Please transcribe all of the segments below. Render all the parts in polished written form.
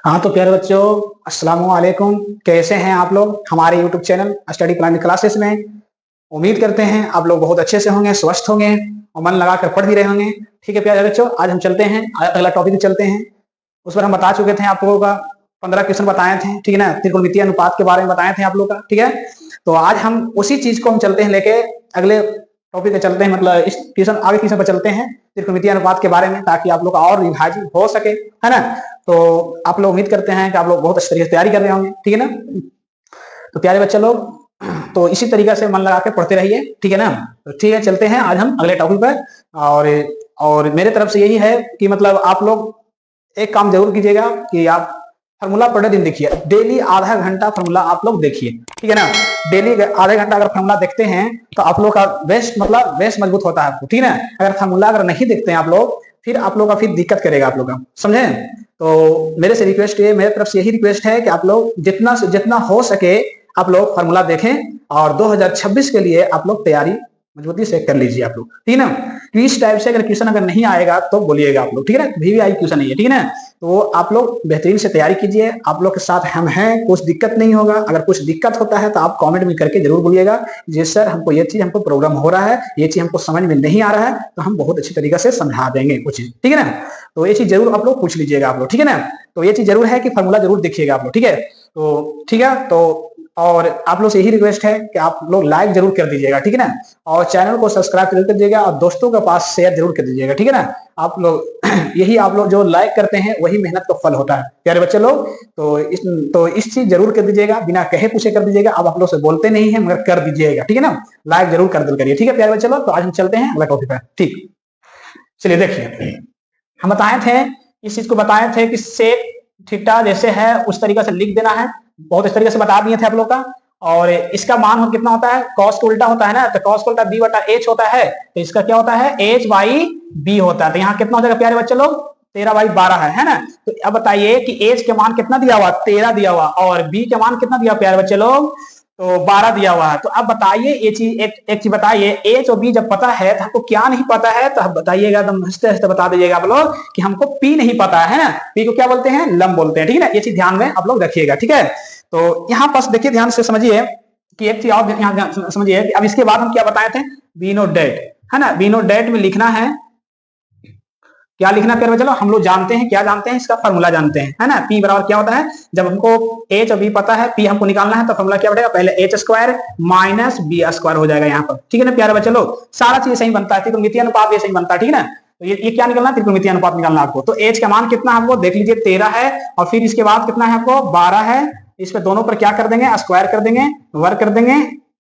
हाँ तो प्यारे बच्चों, अस्सलाम वालेकुम। कैसे हैं आप लोग हमारे YouTube channel study planning classes में। उम्मीद करते हैं आप लोग बहुत अच्छे से होंगे, स्वस्थ होंगे और मन लगाकर पढ़ भी रहे होंगे। ठीक है प्यारे बच्चों, आज हम चलते हैं अगला टॉपिक चलते हैं। उस पर हम बता चुके थे आप लोगों का 15 क्वेश्चन बताए थे, ठीक है ना। त्रिकोणमितीय अनुपात के बारे में बताए थे आप लोग का, ठीक है। तो आज हम उसी चीज को हम चलते हैं लेके अगले टॉपिक पे चलते हैं, मतलब इस ट्यूशन आगे ट्यूशन पर चलते हैं त्रिकोणमितीय अनुपात के बारे में, ताकि आप लोग का और विभाजित हो सके, है ना। तो आप लोग उम्मीद करते हैं कि आप लोग बहुत अच्छे तरीके से तैयारी कर रहे होंगे, ठीक है ना। तो प्यारे बच्चे लोग, तो इसी तरीके से मन लगा के पढ़ते रहिए, ठीक है ना। तो ठीक है, चलते हैं आज हम अगले टॉपिक पर। और मेरे तरफ से यही है कि मतलब आप लोग एक काम जरूर कीजिएगा कि आप फार्मूला पढ़े दिन देखिए, डेली आधा घंटा फार्मूला आप लोग देखिए, ठीक है ना। डेली आधे घंटा अगर फार्मूला देखते हैं तो आप लोग का बेस्ट मतलब बेस्ट मजबूत होता है आपको, ठीक है ना। अगर फार्मूला अगर नहीं देखते हैं आप लोग, फिर आप लोग का फिर दिक्कत करेगा आप लोग का, समझे। तो मेरे से रिक्वेस्ट है, मेरे तरफ से यही रिक्वेस्ट है कि आप लोग जितना से जितना हो सके आप लोग फार्मूला देखें और 2026 के लिए आप लोग तैयारी मजबूती से कर लीजिए आप लोग, ठीक है ना। तो इस टाइप से अगर क्वेश्चन अगर नहीं आएगा तो बोलिएगा आप लोग, ठीक है ना। VVI क्वेश्चन नहीं है, ठीक है ना। तो आप लोग बेहतरीन से तैयारी कीजिए, आप लोग के साथ हम हैं, कुछ दिक्कत नहीं होगा। अगर कुछ दिक्कत होता है तो आप कमेंट में करके जरूर बोलिएगा, जी सर हमको ये चीज हमको प्रॉब्लम हो रहा है, ये चीज हमको समझ में नहीं आ रहा है, तो हम बहुत अच्छी तरीके से समझा देंगे कुछ चीज, ठीक है ना। तो ये चीज जरूर आप लोग पूछ लीजिएगा आप लोग, ठीक है ना। तो ये चीज जरूर है कि फार्मूला जरूर देखिएगा आप लोग, ठीक है। तो ठीक है, तो और आप लोग से यही रिक्वेस्ट है कि आप लोग लाइक जरूर कर दीजिएगा, ठीक है ना। और चैनल को सब्सक्राइब जरूर कर दीजिएगा और दोस्तों के पास शेयर जरूर कर दीजिएगा, ठीक है ना। आप लोग यही आप लोग जो लाइक करते हैं वही मेहनत का फल होता है प्यारे बच्चे लोग। तो इस चीज जरूर कर दीजिएगा, बिना कहे पूछे कर दीजिएगा। अब आप लोग से बोलते नहीं है मगर कर दीजिएगा, ठीक है ना। लाइक जरूर कर करिए, ठीक है प्यारे बच्चे लोग। तो आज हम चलते हैं अगला टॉपिक पर, ठीक। चलिए देखिए, हम बताए थे इस चीज को बताए थे कि सेक थीटा जैसे है उस तरीके से लिख देना है, बहुत इस तरीके से बता दिए थे आप लोग का। और इसका मान हो कितना होता है, कॉस को उल्टा होता है ना, तो कॉस को उल्टा b बटा h होता है, तो इसका क्या होता है h बाई b होता है। तो यहाँ कितना हो जाएगा प्यारे बच्चे लोग, 13/12 है ना। तो अब बताइए कि h के मान कितना दिया हुआ, 13 दिया हुआ, और b के मान कितना दिया प्यारे बच्चे लोग, तो 12 दिया हुआ है। तो अब बताइए ये चीज एक चीज बताइए, एच और बी जब पता है तो हमको क्या नहीं पता है, तो आप बताइएगा, एकदम हंसते हंसते बता दीजिएगा आप लोग कि हमको पी नहीं पता है ना। पी को क्या बोलते हैं, लंब बोलते हैं, ठीक है ना। ये चीज ध्यान में आप लोग रखिएगा, ठीक है। तो यहाँ पास देखिए ध्यान से समझिए कि एक चीज और यहाँ समझिए कि अब इसके बाद हम क्या बताए थे, बी नोट डेट, है ना। बी नोट डेट में लिखना है, क्या लिखना प्यारे बच्चों, हम लोग जानते हैं, क्या जानते हैं, इसका फार्मूला जानते हैं, है ना। पी बराबर क्या होता है, जब हमको एच और बी पता है, पी हमको निकालना है, तो फार्मूला क्या बढ़ेगा, पहले H square minus B square हो जाएगा यहाँ पर, ठीक है ना प्यारे बच्चे लोग। सारा चीज सही बनता है, त्रिकोणमितीय अनुपात ये सही बनता है, ठीक है ना। तो ये क्या निकलना है, त्रिकोणमितीय अनुपात निकालना आपको। तो एच का मान कितना आपको देख लीजिए, 13 है, और फिर इसके बाद कितना है आपको, 12 है। इस पे दोनों पर क्या कर देंगे, स्क्वायर कर देंगे, वर्ग कर देंगे,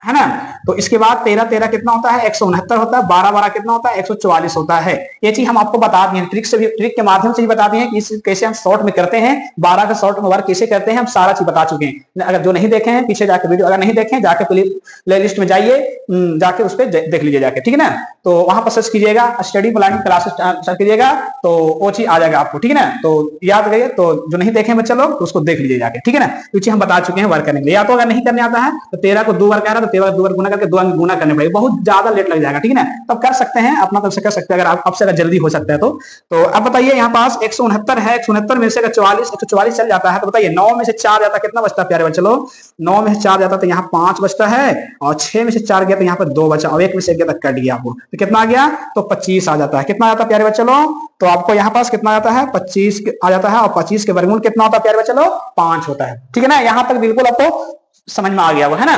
है ना। तो इसके बाद 13 13 कितना होता है, 169 होता है, 12 12 कितना होता है, 144 होता है। ये चीज हम आपको बता दिए, ट्रिक से भी, ट्रिक के माध्यम से भी बता दिए कि इस कैसे हम शॉर्ट में करते हैं, 12 का शॉर्ट में वर्क कैसे करते हैं, हम सारा चीज बता चुके हैं। अगर जो नहीं देखे हैं पीछे जाके वीडियो, अगर नहीं देखे जाके प्ले लिस्ट में जाइए, जाके उस पर देख लीजिए जाके, ठीक है ना। तो वहां पर सर्च कीजिएगा, स्टडी प्लानिंग क्लासेस सर्च कीजिएगा, तो वो चीज आ जाएगा आपको, ठीक है ना। तो याद रखिए, तो जो नहीं देखे बच्चे लोग तो उसको देख लीजिए जाके, ठीक है ना। तो चीज हम बता चुके हैं वर्क करने के लिए। या तो अगर नहीं करने आता है तो 13 को 2 बार कह रहा है, तो 13 2 बार गुना करके 2 गुना करने पड़ेगा, बहुत ज्यादा लेट लग जाएगा, ठीक है ना। तब कर सकते हैं अपना तरफ से कर सकते हैं, अगर आपसे अगर जल्दी हो सकता है तो अब बताइए यहाँ पास 169 है, 169 में से अगर 144 चल जाता है तो बताइए 9 में से 4 जाता है, कितना बचता है प्यारे बच्चे लोग, 9 में से 4 जाता है तो यहाँ 5 बचता है, और 6 में से 4 गया तो यहाँ पर 2 बचा, और 1 में से 1 गया तो कट गया आपको, तो कितना आ गया, तो 25 आ जाता है। कितना आ जाता है प्यारे बच्चे लोग, तो आपको यहाँ पास कितना आता है, 25 आ जाता है, और 25 के वर्गमूल कितना होता है प्यारे बच्चे लोग, 5 होता है, ठीक है ना। यहाँ तक बिल्कुल आपको समझ में आ गया वो, है ना।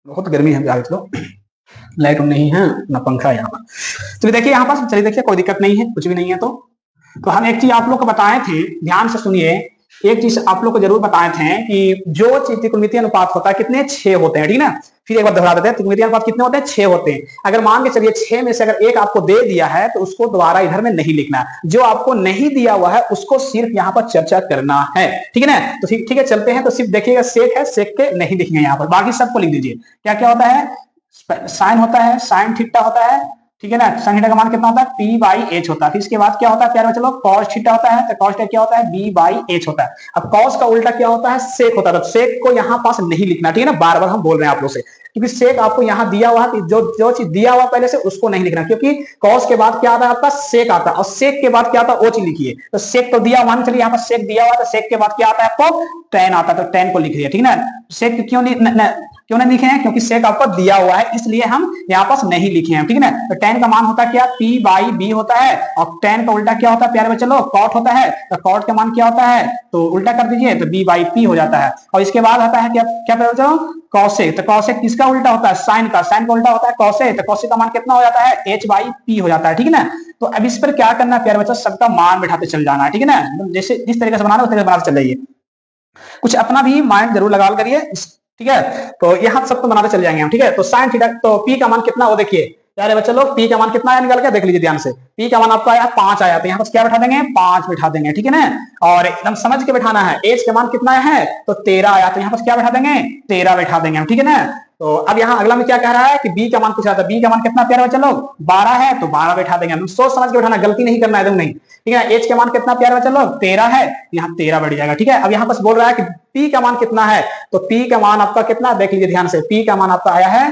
बहुत गर्मी है प्यारे लोग, लाइट नहीं है ना पंखा यहाँ पर। तो देखिए यहाँ पास, चलिए देखिए कोई दिक्कत नहीं है, कुछ भी नहीं है। तो हम एक चीज आप लोग को बताए थे, ध्यान से सुनिए, एक चीज आप लोग को जरूर बताए थे कि जो चीज त्रिकोणमितीय अनुपात होता है कितने, 6 होते हैं, ठीक है ना। फिर एक बार दोहरा देते हैं, त्रिकोणमितीय अनुपात कितने होते हैं, 6 होते हैं। अगर मान के चलिए 6 में से अगर एक आपको दे दिया है तो उसको दोबारा इधर में नहीं लिखना, जो आपको नहीं दिया हुआ है उसको सिर्फ यहाँ पर चर्चा करना है, ठीक है ना। तो ठीक है, चलते हैं। तो सिर्फ देखिएगा सेक है, सेक के नहीं लिखेंगे यहाँ पर, बाकी सबको लिख दीजिए। क्या क्या होता है, साइन होता है, साइन थीटा होता है, ठीक है ना। साइन थीटा का मान कितना होता है, पी बाई एच होता है। फिर इसके बाद क्या होता है प्यारे बच्चों लोग, कॉस थीटा होता है, तो कॉस थीटा क्या होता है, बी बाई एच होता है। अब कॉस का उल्टा क्या होता है, सेक होता है। तो सेक को यहाँ पास नहीं लिखना, ठीक है ना, बार बार हम बोल रहे हैं आप लोग से, क्योंकि सेक आपको यहाँ दिया हुआ है, जो जो चीज दिया हुआ पहले से उसको नहीं लिखना, क्योंकि कॉस के बाद क्या आता है आपका, सेक आता है, और सेक के बाद क्या आता है, वो चीज लिखिए। तो सेक तो दिया, मान चलिए यहाँ पर सेक दिया हुआ है, तो सेक के बाद क्या आता है आपको, टेन आता है, तो टेन को लिख दिया, ठीक है ना। सेक क्यों नहीं क्यों नहीं लिखे हैं, क्योंकि सेक आपको दिया हुआ है, इसलिए हम यहाँ पास नहीं लिखे हैं, ठीक है ना। तो टेन का मान होता है क्या, पी बाई बी होता है, और टेन का उल्टा क्या होता है प्यारे बच्चे लोग, कॉट होता है। तो कॉट का मान क्या होता है, तो उल्टा कर दीजिए, तो बी बाई पी हो जाता है। और इसके बाद आता है क्या, क्या प्यारे बच्चों, कॉसेक। तो कॉसेक किसका उल्टा होता है, साइन का। साइन का उल्टा होता है कॉसेक। तो कॉसेक का मान कितना हो जाता है, एच बाई पी हो जाता है, ठीक है ना। तो अब इस पर क्या करना है प्यारे बच्चों, सबका मान बैठाते चल जाना है, ठीक है ना। जैसे जिस तरीके से बनाना उस तरीके से बनाते चल जाइए, कुछ अपना भी माइंड जरूर लगा करिए, ठीक है। तो यहाँ सब तो बनाते चल जाएंगे हम, ठीक है। तो साइन थीटा, तो पी का मान कितना, वो देखिए प्यारे बच्चे लोग, पी का मान कितना आया निकाल के देख लीजिए ध्यान से। पी का मान आपका आया 5 आया, तो यहाँ पर क्या बैठा देंगे, 5 बैठा देंगे, ठीक है ना। और एकदम समझ के बैठाना है। एच का मान कितना है, तो 13 आया, तो यहाँ पर क्या बैठा देंगे, 13 बैठा देंगे हम, ठीक है ना। तो अब यहाँ अगला में क्या कह रहा है कि बी का मान पूछा था, बी का मान कितना प्यारे बच्चे लोग, 12 है, तो 12 बैठा देंगे हम। सोच समझ के बैठाना, गलती नहीं करना एकदम नहीं, ठीक है। एच का मान कितना प्यारे बच्चे लोग, 13 है, यहाँ 13 बढ़ जाएगा, ठीक है। अब यहाँ बस बोल रहा है कि पी का मान कितना है, तो पी का मान आपका कितना, देख लीजिए ध्यान से, पी का मान आपका आया है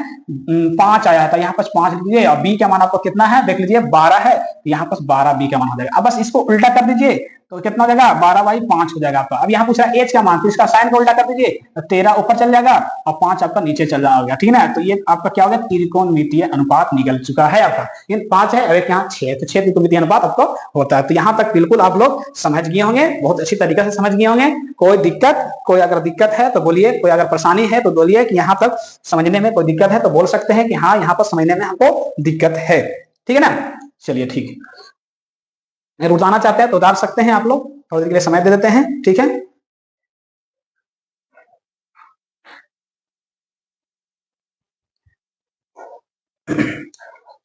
5 आया था, यहाँ पर 5 लिख लीजिए। और बी का मान आपको कितना है, देख लीजिए 12 है, तो यहाँ पर 12 बी का मान हो जाएगा। अब बस इसको उल्टा कर दीजिए, तो कितना हो जाएगा, 12 बाई 5 हो जाएगा आपका। अब यहाँ पूछ रहा है एच का मान, तो इसका साइन को उल्टा कर दीजिए, तो 13 ऊपर चल जाएगा और 5 आपका नीचे चल जाएगा, ठीक है ना। तो ये आपका क्या हो गया, त्रिकोणमितीय अनुपात निकल चुका है आपका। ये 5 है और एक यहाँ 6, तो 6 त्रिकोणमितीय अनुपात आपको होता है। तो यहाँ तक बिल्कुल आप लोग समझ गए होंगे, बहुत अच्छी तरीके से समझ गए होंगे। कोई दिक्कत, कोई अगर दिक्कत है तो बोलिए, कोई अगर परेशानी है तो बोलिए कि यहाँ तक समझने में कोई दिक्कत है, तो बोल सकते हैं कि हाँ यहाँ पर समझने में हमको दिक्कत है, ठीक है ना। चलिए ठीक है, उतारना चाहते हैं तो उतार सकते हैं आप लोग, थोड़ी देर के लिए समय दे देते हैं, ठीक है।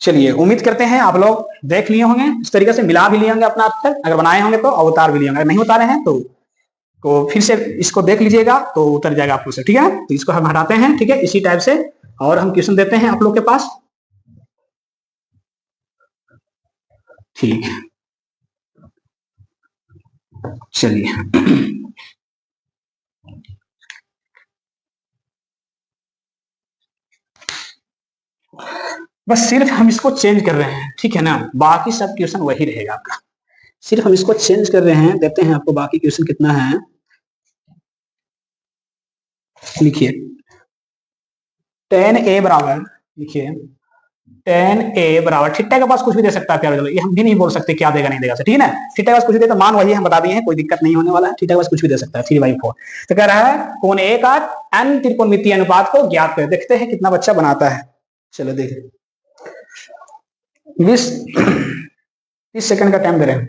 चलिए, उम्मीद करते हैं आप लोग देख लिए होंगे, इस तरीके से मिला भी लिए होंगे अपना अब तक, अगर बनाए होंगे तो, और उतार भी लिए होंगे, अगर नहीं उतारे हैं तो फिर से इसको देख लीजिएगा, तो उतर जाएगा आपको से, ठीक है। तो इसको हम हटाते हैं, ठीक है, इसी टाइप से। और हम क्वेश्चन देते हैं आप लोग के पास, ठीक है। चलिए बस सिर्फ हम इसको चेंज कर रहे हैं, ठीक है ना, बाकी सब क्वेश्चन वही रहेगा आपका। सिर्फ हम इसको चेंज कर रहे हैं, देते हैं आपको बाकी क्वेश्चन कितना है, लिखिए। टेन ए बराबर, लिखिए टेन ए बराबर, थीटा के पास कुछ भी दे सकता है प्यारे, ये हम भी नहीं बोल सकते क्या देगा नहीं देगा, ठीक है ना। थीटा के पास कुछ भी दे तो मान वही हम बता दिए हैं, कोई दिक्कत नहीं होने वाला है, थीटा के पास कुछ भी दे सकता है, 3/4। तो कह रहा है कोण ए का एन त्रिकोणमितीय अनुपात को ज्ञात करें, देखते हैं कितना बच्चा बनाता है। चलो देखिए, 20-30 सेकंड का टाइम दे रहे हैं।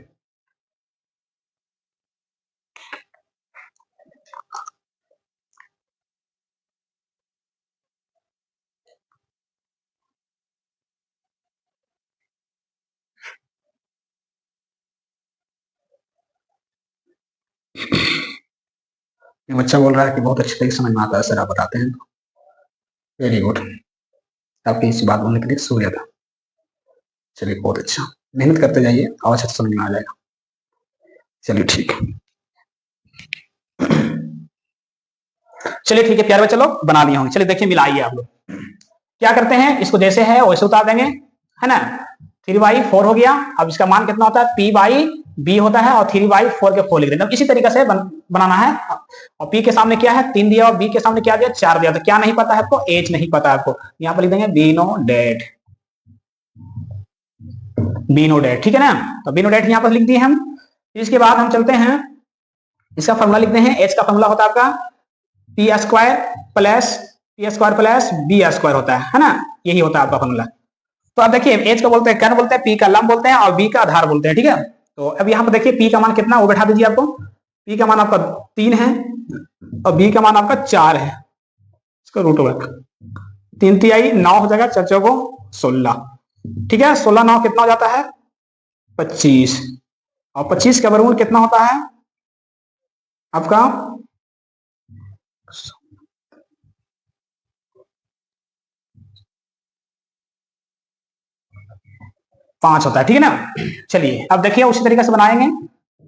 बच्चा बोल रहा है कि बहुत अच्छे तरीके समझ में आता है सर, आप बताते हैं। वेरी गुड, आपकी इसी बात बोलने के लिए शुक्रिया था। चलिए बहुत अच्छा, मेहनत करते जाइए और अच्छे से समझ में आ जाएगा। चलिए ठीक है, चलिए ठीक है प्यारे बच्चे लोग, बना लिए होंगे। चलिए देखिए, मिलाइए आप लोग क्या करते हैं, इसको जैसे है वैसे उतार देंगे, है ना। 3/4 हो गया। अब इसका मान कितना होता है, पी बाई बी होता है, और 3/4 के 4 लिख देंगे। इसी तरीके से बनाना है। और पी के सामने क्या है, 3 दिया, और बी के सामने क्या दिया, 4 दिया। तो क्या नहीं पता है आपको, एच नहीं पता है आपको, यहाँ पर लिख देंगे B no date, B no date, ठीक है ना। तो बी नो डेट यहाँ पर लिख दिए हम। इसके बाद हम चलते हैं, इसका फॉर्मूला लिखते हैं। एच का फॉर्मूला होता है आपका P square plus B square होता है ना, यही होता है आपका फॉर्मूला। तो अब देखिए, एच का बोलते हैं कर्ण बोलते हैं, पी का लंब बोलते हैं, और बी का आधार बोलते हैं, ठीक है। तो अब यहाँ पर देखिए, पी का मान कितना वो बैठा दीजिए आपको। पी का मान आपका 3 है, और बी का मान आपका 4 है, इसका रूट होगा 3×3 9 हो जाएगा, 4 को 16, ठीक है। 16 9 कितना हो जाता है, 25, और 25 का वर्गमूल कितना होता है आपका, 5 होता है, ठीक है ना। चलिए अब देखिए उसी तरीके से बनाएंगे,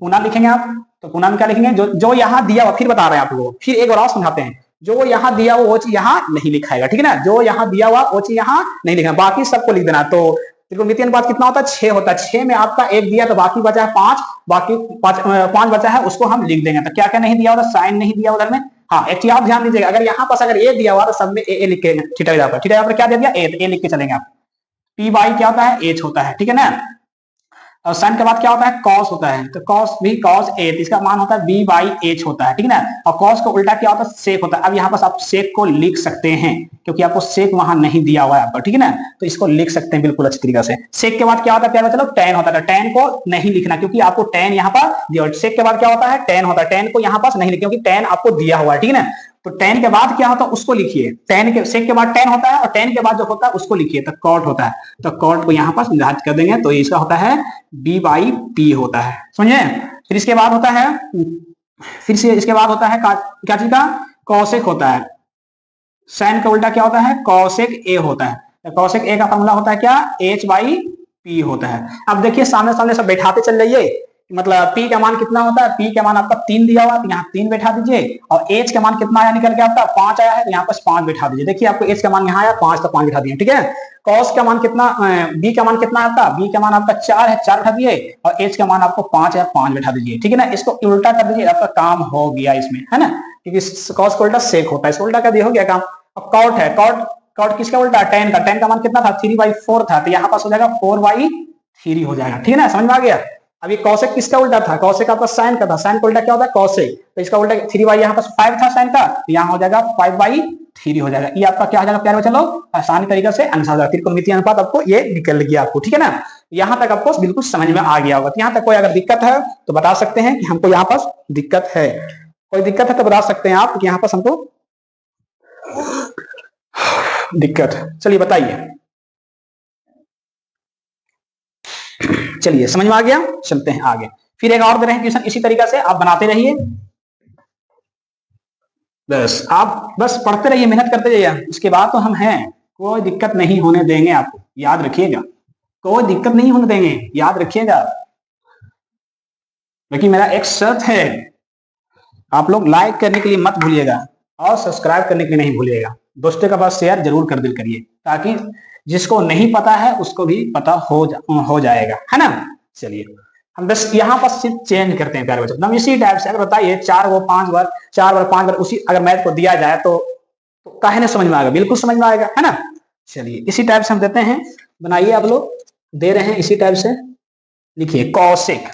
पुनः लिखेंगे आप, तो पुनः में क्या लिखेंगे, जो यहाँ दिया हुआ, फिर बता रहे हैं आप लोगों को, फिर एक बार और समझाते हैं, जो यहाँ दिया हुआ वो चीज यहाँ नहीं लिखाएगा, ठीक है ना, जो यहाँ दिया हुआ वो चीज यहाँ नहीं लिखना, बाकी सबको लिख देना। तो त्रिकोणमितीय अनुपात कितना होता है, 6 होता है, 6 में आपका 1 दिया तो बाकी बचा है 5, बाकी 5 बचा है, उसको हम लिख देंगे। तो क्या क्या नहीं दिया होता, साइन नहीं दिया उधर में। हाँ एक चीज आप ध्यान दीजिएगा, अगर यहाँ पास अगर ए दिया हुआ तो सब में ए लिख के, थीटा यहाँ पर क्या दे दिया, ए लिख के चलेंगे आप। पी बाई क्या होता है, एच होता है, ठीक है ना। और साइन के बाद क्या होता है, कॉस होता है, तो कॉस भी कॉस ए, इसका मान होता है बी बाई एच होता है, ठीक है ना। और कॉस का उल्टा क्या होता है, सेक होता है। अब यहाँ पास आप सेक को लिख सकते हैं, क्योंकि आपको सेक वहां नहीं दिया हुआ है आपको, ठीक है ना, तो इसको लिख सकते हैं बिल्कुल अच्छी तरीके से। सेक के बाद क्या होता है प्यारे बच्चों, टैन होता है, टैन को नहीं लिखना क्योंकि आपको टैन यहाँ पर दिया। सेक के बाद क्या होता है, टैन होता है, टैन को यहाँ पास नहीं लिखना क्योंकि टैन आपको दिया हुआ है, ठीक है ना। तो टैन के बाद क्या होता है उसको लिखिए, टैन के सेक के बाद टैन होता है और टैन के बाद जो होता है उसको लिखिए, तो कॉट होता है, तो कॉट को यहाँ पास निर्धारित कर देंगे, तो इसका होता है बी बाई पी होता है, समझे। फिर इसके बाद होता है, फिर से इसके बाद होता है क्या चीज का, कॉसेक होता है। साइन का उल्टा क्या होता है, कॉसेक ए होता है, तो कॉसेक ए का फॉर्मूला होता है क्या, एच बाई पी होता है। अब देखिए सामने सामने सब बैठाते चल जाइए, मतलब p का मान कितना होता है, p का मान आपका 3 दिया हुआ है, तो यहाँ 3 बैठा दीजिए, और h का मान कितना आया निकल के आपका 5 आया है, तो यहाँ पर 5 बैठा दीजिए। देखिए आपको h का मान यहाँ आया 5, तो 5 बैठा दिए, ठीक है। cos का मान कितना, b का मान कितना आता है, b का मान आपका 4 है, 4 बैठा दिए, और h का मान आपको 5 है, 5 बैठा दीजिए, ठीक है ना। इसको उल्टा कर दीजिए, आपका काम हो गया इसमें, है ना, क्योंकि cos को उल्टा सेक होता है, इसको उल्टा कर दिया, हो गया काम। अब कॉट है, कॉट किसका उल्टा, टैन का, टैन का मान कितना था 3/4 था, तो यहाँ पास हो जाएगा 4/3 हो जाएगा, ठीक है ना, समझ में आ गया। अब ये कॉसेक किसका उल्टा था, कॉसेक आपका साइन का था, साइन का उल्टा क्या होता है कॉसेक, तो इसका उल्टा 3 बाई, यहाँ पर 5 था साइन का, तो यहाँ हो जाएगा 5/3 हो जाएगा। ये आपका क्या हो जाएगा प्यारे बच्चों लोग, आसानी तरीके से आंसर, त्रिकोणमितीय अनुपात आपको ये निकल गया आपको, ठीक है ना। यहाँ तक आपको बिल्कुल समझ में आ गया होगा। यहाँ तक कोई अगर दिक्कत है तो बता सकते हैं कि हमको यहाँ पास दिक्कत है, कोई दिक्कत है तो बता सकते हैं आप कि यहाँ पास हमको दिक्कत है, चलिए बताइए। चलिए समझ में आ गया, चलते हैं आगे। फिर एक और दे रहे हैं क्वेश्चन, इसी तरीके से आप बनाते रहिए, बस आप बस पढ़ते रहिए, मेहनत करते जाइए, उसके बाद तो हम हैं, कोई दिक्कत नहीं होने देंगे आपको, याद रखिएगा, कोई दिक्कत नहीं होने देंगे, याद रखिएगा। लेकिन मेरा एक शर्त है, आप लोग लाइक करने के लिए मत भूलिएगा और सब्सक्राइब करने के लिए नहीं भूलिएगा, दोस्तों के पास शेयर जरूर कर दिल करिए, ताकि जिसको नहीं पता है उसको भी पता हो जाएगा, है ना। चलिए हम बस यहाँ पर सिर्फ चेंज करते हैं प्यारे बच्चों, हम इसी टाइप से, अगर बताइए 4 बार 5 बार 4 बार 5 बार उसी अगर मैथ को दिया जाए तो काहे ना समझ में आएगा, बिल्कुल समझ में आएगा, है ना। चलिए इसी टाइप से हम देते हैं, बनाइए, आप लोग दे रहे हैं इसी टाइप से, लिखिए कॉसेक,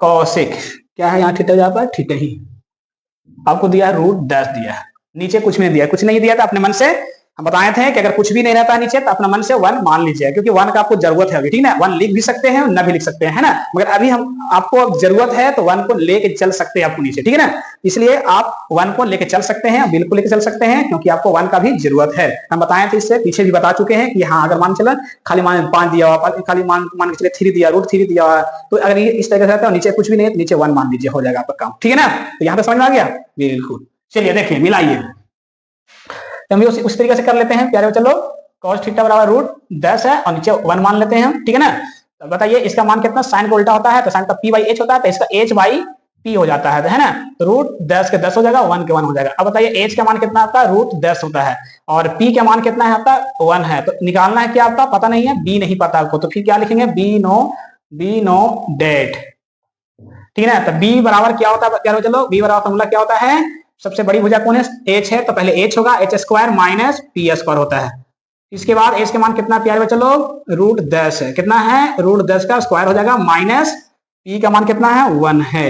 कॉसेक क्या है यहाँ, थीटा यहाँ पर थीटा ही आपको दिया है, √10 दिया है, नीचे कुछ नहीं दिया, कुछ नहीं दिया था, अपने मन से हम बताए थे कि अगर कुछ भी नहीं रहता नीचे तो अपना मन से 1 मान लीजिए, क्योंकि 1 का आपको जरूरत है अभी, ठीक है ना। 1 लिख भी सकते हैं न भी लिख सकते हैं, है ना, मगर अभी हम आपको जरूरत है तो 1 को लेके चल सकते हैं आपको नीचे, ठीक है ना। इसलिए आप 1 को लेके चल सकते हैं, बिल्कुल लेके चल सकते हैं, क्योंकि आपको 1 का भी जरूरत है। हम बताए थे, इससे पीछे भी बता चुके हैं कि हाँ अगर मान चला खाली मान 5 दिया हुआ, खाली मान के चले 3 दिया, √3 दिया हुआ, तो अगर ये इस तरीके से रहता है नीचे कुछ भी नहीं है, नीचे 1 मान लीजिए, हो जाएगा आपका काम, ठीक है ना। तो यहाँ पे समझ में आ गया, बिल्कुल। चलिए देखिए मिलाइए, तो हम उस तरीके से कर लेते हैं प्यारे बच्चों लोग, cos थीटा बराबर √10 है और नीचे 1 मान लेते हैं हम, ठीक है ना। तो बताइए इसका मान कितना, साइन का उल्टा होता है, तो साइन का p/h होता है, तो इसका h/p हो जाता है ना, तो √10 के 10 हो जाएगा, 1 के 1 हो जाएगा। अब बताइए h का मान कितना आता है, √10 होता है, और p का मान कितना है आपका 1 है, तो निकालना है क्या आपका, पता नहीं है, b नहीं पता आपको, तो फिर क्या लिखेंगे, b नो डेट, ठीक है ना। तो b बराबर क्या होता है प्यारे बच्चों लोग, b बराबर फॉर्मूला क्या होता है, सबसे बड़ी भुजा कौन है, h है, तो पहले h होगा, h² - p² होता है। इसके बाद h के मान कितना प्यारे बच्चों लोग, √10 है, कितना है, √10 का स्क्वायर हो जाएगा, माइनस p का मान कितना है, 1 है।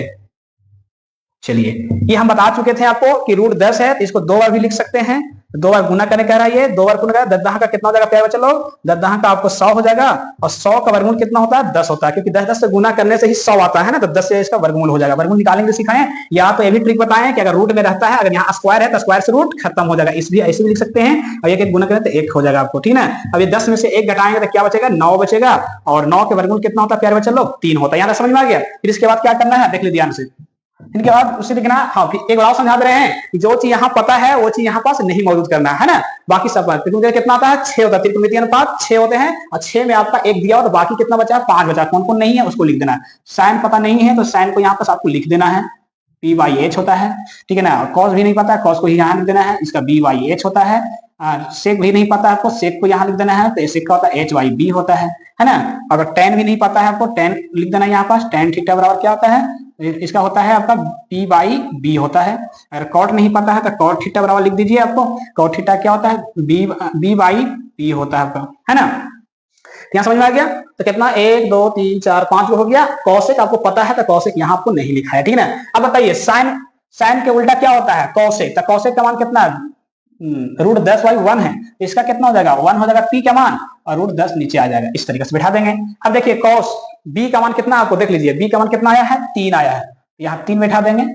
चलिए ये हम बता चुके थे आपको कि √10 है, तो इसको 2 बार भी लिख सकते हैं, 2 बार गुना करने कह रहा है, ये 2 बार गुना करें, 10 का कितना हो जाएगा प्यारे बच्चों लोग, 10 का आपको 100 हो जाएगा, और 100 का वर्गमूल कितना होता है, 10 होता है, क्योंकि 10 से गुना करने से ही 100 आता है ना, तो 10 से इसका वर्गमूल हो जाएगा। वर्गमूल निकालेंगे सिखाएं, या तो ये भी ट्रिक बताएं कि अगर रूट में रहता है, अगर यहाँ स्क्वायर है तो स्क्वायर से रूट खत्म हो जाएगा, इस भी ऐसे भी लिख सकते हैं, और एक गुना करें तो 1 हो जाएगा आपको, ठीक है। अब ये 10 में से 1 घटाएंगे तो क्या बचेगा, 9 बचेगा, और 9 के वर्गमूल कितना होता है प्यारे बच्चों लोग, 3 होता है। यहाँ समझ में आ गया। फिर इसके बाद क्या करना है, देख लीजिए ध्यान से, इनके बाद उसे लिखना। हाँ, एक बार समझा दे रहे हैं कि जो चीज यहाँ पता है वो चीज यहाँ पास नहीं मौजूद करना है ना। बाकी सब त्रिकोणमिति कितना आता है, 6 होता है। त्रिकोणमिति अनुपात 6 होते हैं और 6 में आपका 1 दिया हो तो बाकी कितना बचा है, 5 बचा। कौन कौन नहीं है उसको लिख देना है। साइन पता नहीं है तो साइन को यहाँ पास आपको लिख देना है, पी बाई एच होता है, ठीक है ना। कॉस भी नहीं पता है, कॉस को यहाँ लिख देना है, इसका बी बाई एच होता है। सेक भी नहीं पता है आपको, सेक को यहाँ लिख देना है तो सेक का होता है एच बाई बी होता है ना। अगर टेन भी नहीं पता है आपको, टेन लिख देना है यहाँ पास। टेन थीटा बराबर क्या होता है, इसका होता है आपका पी बाई बी होता है। अगर कॉट नहीं पता है तो कॉट थीटा बराबर लिख दीजिए आपको। कॉट थीटा क्या होता है, बी बाई पी होता है आपका, है ना। यहाँ समझ में आ गया। तो कितना 1 2 3 4 5 हो गया। कौशिक आपको पता है तो कौशिक यहाँ आपको नहीं लिखा है, ठीक है ना। अब बताइए साइन, साइन के उल्टा क्या होता है, कौशिक। तो कौशिक का मान कितना है, √10/1 है। इसका कितना हो जाएगा, 1 हो जाएगा पी का मान और √10 नीचे आ जाएगा। इस तरीके से बैठा देंगे। अब देखिए कॉस बी का मान कितना आपको देख लीजिए, बी का मान कितना आया है, 3 आया है, यहाँ 3 बैठा देंगे।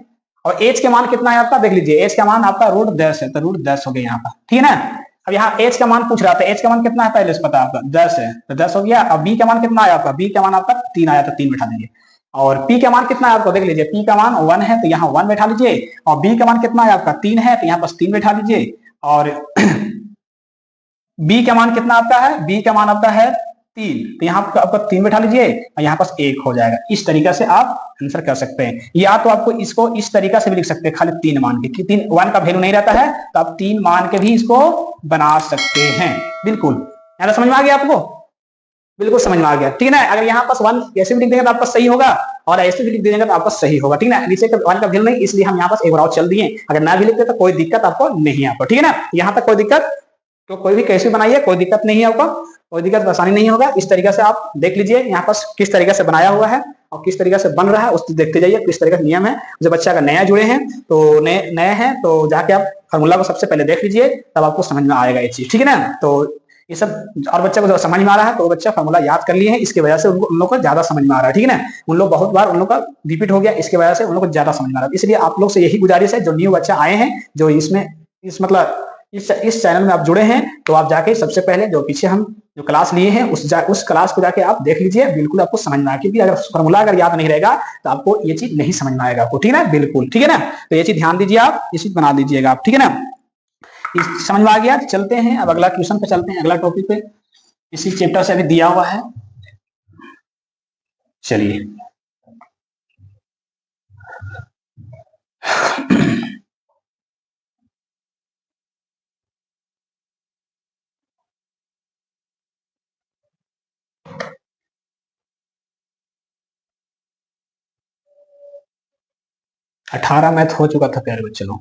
और एच के मान कितना है आपका देख लीजिए, एच का मान आपका √10 है तो √10 हो गया यहाँ पर, ठीक है ना। अब यहाँ एच का मान पूछ रहा था, एच का मान कितना है पहले से पता है आपका 10 है तो 10 हो गया। अब बी का मान कितना आया आपका, बी का मान आपका 3 आया तो 3 बैठा दीजिए। और पी का मान कितना है आपको देख लीजिए, पी का मान 1 है तो यहाँ 1 बैठा लीजिए। और बी का मान कितना है आपका 3 है तो यहाँ पास 3 बैठा लीजिए। और बी का मान कितना आपका है, बी का मान आपका है 3 तो यहाँ आपका 3 बैठा लीजिए और यहाँ पास 1 हो जाएगा। इस तरीके से आप आंसर कर सकते हैं। या तो आपको इसको इस तरीका से भी लिख सकते हैं, खाली 3 मान के, कि 3 1 का वैल्यू नहीं रहता है तो आप 3 मान के भी इसको बना सकते हैं। बिल्कुल यहाँ समझ में आ गया आपको, बिल्कुल समझ में आ गया, ठीक है ना। अगर यहाँ पास 1 ऐसे भी लिख देंगे तो आपका सही होगा और ऐसे भी लिख देंगे तो आपका सही होगा, ठीक है ना। नीचे का 1 का वैल्यू नहीं, इसलिए हम यहाँ पास एक बार और चल दिए। अगर ना भी लिखते तो कोई दिक्कत आपको नहीं है आपको, ठीक है ना। यहाँ तक कोई दिक्कत, तो कोई भी कैसे बनाइए कोई दिक्कत नहीं है आपको, कोई दिक्कत परेशानी नहीं होगा। इस तरीके से आप देख लीजिए यहाँ पास किस तरीके से बनाया हुआ है और किस तरीके से बन रहा है, उसको देखते जाइए किस तरीके का नियम है। जब बच्चा अगर नया जुड़े हैं तो नए हैं तो जाके आप फार्मूला को सबसे पहले देख लीजिए, तब आपको समझ में आएगा ये चीज, ठीक है ना। तो ये सब और बच्चे को जो समझ में आ रहा है तो बच्चा फार्मूला याद कर लिए हैं, इसकी वजह से उन लोग को ज्यादा समझ में आ रहा है, ठीक है ना। उन लोग बहुत बार उन लोग का रिपीट हो गया, इसकी वजह से उन लोग को ज्यादा समझ में आ रहा है। इसलिए आप लोग से यही गुजारिश है, जो न्यू बच्चा आए हैं, जो इसमें मतलब इस चैनल में आप जुड़े हैं, तो आप जाके सबसे पहले जो पीछे हम जो क्लास लिए हैं उस क्लास को जाके आप देख लीजिए, बिल्कुल आपको समझ में आएगा। क्योंकि अगर फॉर्मूला अगर याद नहीं रहेगा तो आपको ये चीज नहीं समझ में आएगा आपको, ठीक है ना। बिल्कुल ठीक है ना। तो ये चीज ध्यान दीजिए, आप ये चीज बना दीजिएगा आप, ठीक है ना। समझ में आ गया। चलते हैं अब अगला क्वेश्चन पे चलते हैं, अगला टॉपिक पे इसी चैप्टर से अभी दिया हुआ है। चलिए अठारह मैथ हो चुका था प्यारे बच्चों,